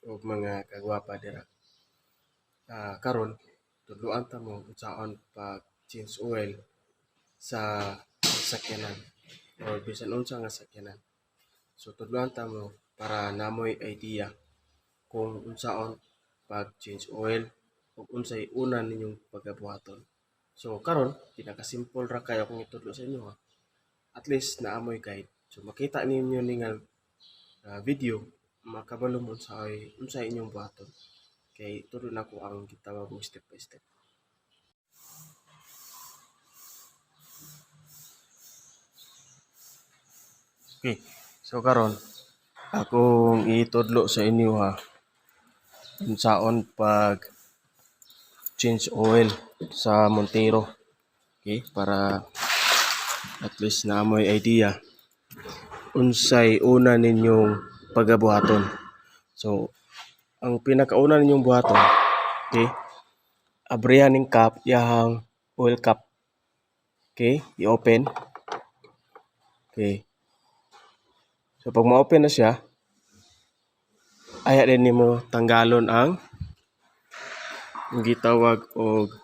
ug mga kagwapa dira. Karon tudloan ta mo unsaon pag change oil sa sakyanan or bisan unsa nga sakyanan. So tudloan ta mo para namoy idea kung unsaon pag change oil ug unsay una ninyong pagabuhaton. So karon pinaka-simple ra kayo akong itudlo sa inyo ha. At least naamoy guide. So makita ninyo ni nga video makabalo mo unsay inyong buhaton. Kay turo na ko ang gitawag og step by step. Okay. So karon akong itudlo sa inyo ha unsaon pag change oil sa Montero. Okay, para at least naamoy idea unsay una ninyong pagabuhaton. So ang pinakauna ninyong buhaton, okay, abrihan ning cap, yahang oil cap. Okay, i-open. Okay. So pag ma-open na siya, aya din nimo tanggalon ang gitawag og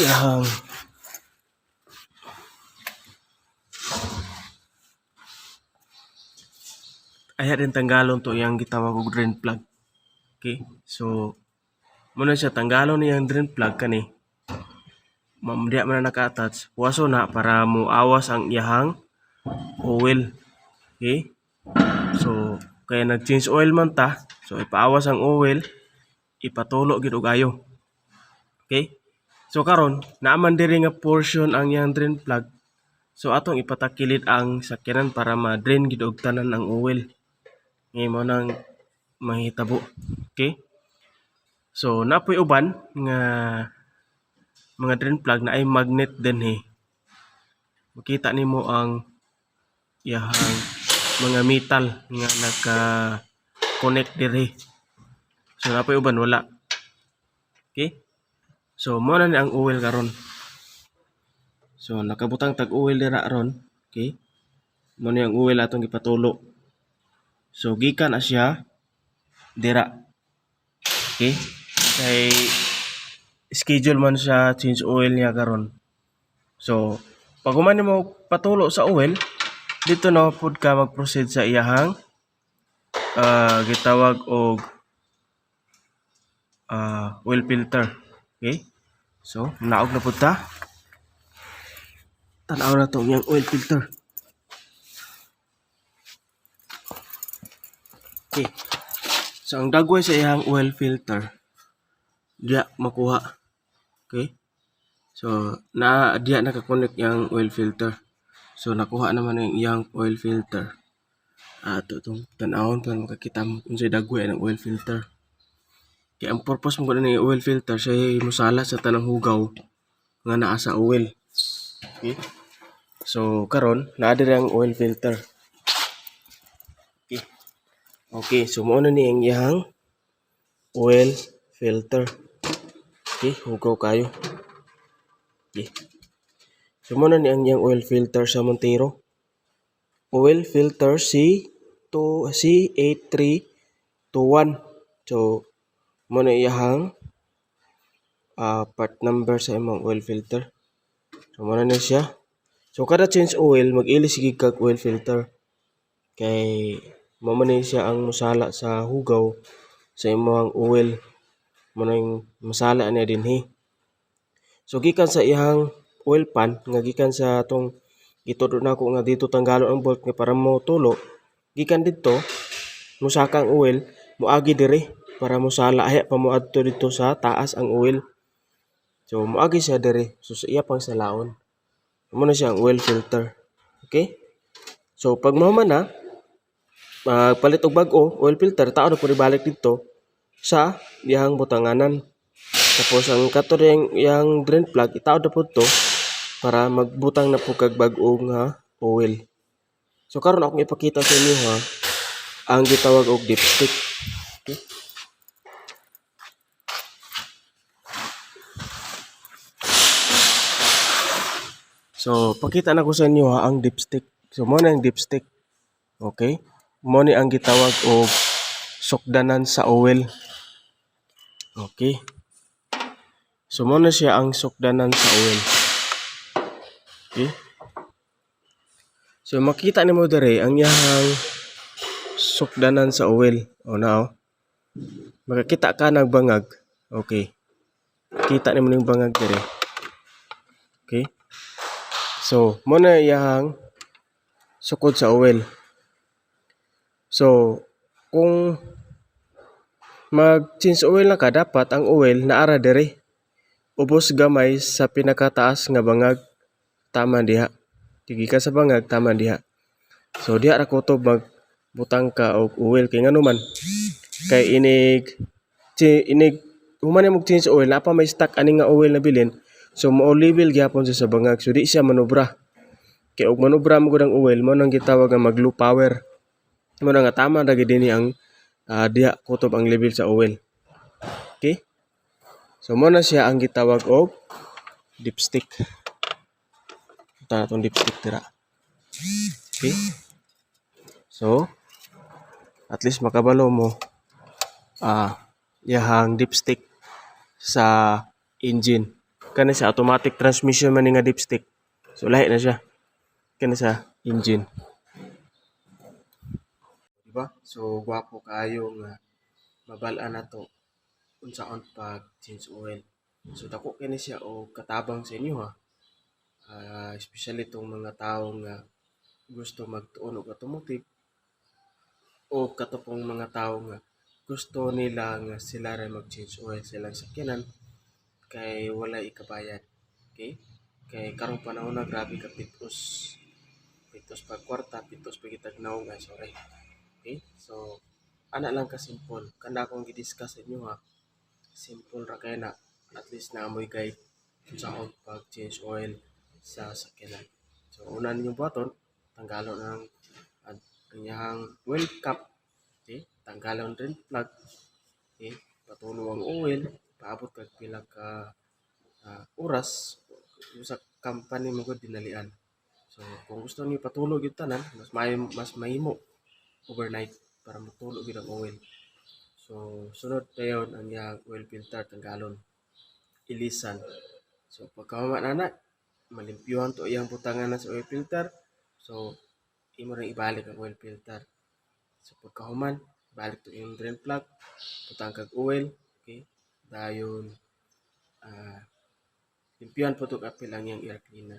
yahang aya din tanggalon to yang gitawag og drain plug. Okay? So muna siya tanggalon niyang drain plug kani. Diya man na naka-attach, waso na para mo awas ang iyahang oil. Okay? So kaya nag-change oil man ta, so ipaawas ang oil, ipatulo gid og ayo. Okay? So karon naaman diri nga portion ang iyang drain plug. So atong ipatakilid ang sakyanan para ma-drain gid og tanan ang oil. Ngay mo nang mahitabo. Okay? So napoy uban nga mga drain plug na ay magnet dinhi. Makita nimo ang iyahang mga metal nga naka-connect diri. So napoy uban wala. Okay? So mo na ni ang oil karon. So nakabutang tag oil dira ron. Okay? Mo ni ang oil atong gipatulo. So gikan na siya dira. Okay? Kay schedule man siya change oil niya karon. So pag human mo patulo sa oil, dito na pud ka mag-proceed sa iyahang gitawag og oil filter. Okay? So naog na pud ta. Tan-aw na to yung oil filter. Okay. So ang dagway sa iyang oil filter diya makuha. Okay? So diya naka-connect yung oil filter. So nakuha naman ang iyang oil filter. Ato tong tan-awon para makakita mo unsay dagway ng oil filter. Kaya ang purpose mo ng oil filter siya musala sa tanang hugaw nga naa sa oil. Okay? So karon naa diri ang oil filter. Okay. Okay, so mao na ni ang iyang oil filter. Okay, hugaw kayo. Okay. So muna ni ang iyang oil filter sa Montero. Oil filter C8321. So muna iyahang part number sa imong oil filter. So muna na siya. So kada change oil, mag-ilis gid kag oil filter. Kay mao man siya ang musala sa hugaw sa imong oil. Muna yung masala niya dinhi. So gikan sa iyang oil pan nga gikan sa atong gitudlo na ko nga dito tanggalon ang bolt nga para mo tulo, gikan dito musaka ang oil moagi diri para mosala aya pa moadto dito sa taas ang oil. So moagi siya diri, so sa iya pang salaon mo na siya ang oil filter. Okay? So pag mao man na palit og bag-o oil filter, tao na pud ibalik dito sa dihang butanganan. Tapos ang kato yung drain plug, itaod na po to para magbutang na po kag bag-o nga oil. So karon akong ipakita sa inyo ha ang gitawag og dipstick. Okay? So pakita na ko sa inyo ha ang dipstick. So mo na yung dipstick. Okay? Mo ni ang gitawag og sukdanan sa oil. Okay? So mo na siya ang sukdanan sa oil. Okay? So makita nimo dere ang iyang sukdanan sa oil. O na. Makakita ka nagbangag. Okay. Kita nimo ning bangag dere. Okay? So mo na iyang sukod sa oil. So kung mag-change oil na ka, dapat ang oil naara dere. Ubos gamay sa pinakataas nga bangag, tama diha. Gikan sa bangag, tama diha. So diha ra kutob magbutang ka og oil kay ngano man. Kay inig human na mag-change oil, napa may stock ani nga oil na bilin. So mo level gyapon siya sa bangag. So di siya manobra. Kay og manobra mo gud ang oil, mo nang gitawag nga mag low power. Mo na nga tama ra gid dinhi ang diha kutob ang level sa oil. Okay? So mo na siya ang gitawag og dipstick. Ito na itong dipstick tira. Okay? So, at least makabalo mo yahang dipstick sa engine. Kani sa automatic transmission man nga dipstick. So lahi na siya. Kani sa engine. Diba? So gwapo kayo nga mabal-an na to unsaon pag change oil. So dako kini siya og katabang sa inyo ha. Especially itong mga tao nga gusto magtuon og automotive o katupong mga tao nga gusto nila nga sila rin mag-change oil silang sakyanan kay wala ikabayad. Okay? Kay karong panahon na grabe ka pitos. Pitos pag kwarta, pitos pag itag naong sorry. Okay? So, ana lang ka simple. Kana akong gidiscuss sa inyo ha. Simple ra kay na. At least na amoy guide sa pag change oil sa sakyanan. So, una ninyong buhaton, tanggalon ang kanyang oil cap. Okay? Tanggalon rin plug. Okay? Patulo ang oil. Paabot kag pila ka oras sa company mo gud dinalian. So, kung gusto niyo patulog yung tanan, mas mahimo overnight para matulog yun ang oil. So, sunod dayon ang yang oil filter tanggalon. Ilisan. So, pagkahuma na malimpyuhan to iyang butangan na sa oil filter. So, imo rin ibalik ang oil filter. So, pagkahuman, balik to yung drain plug, butang kag oil, okay? Dayon, limpyuhan po to kapil ang yung air cleaner.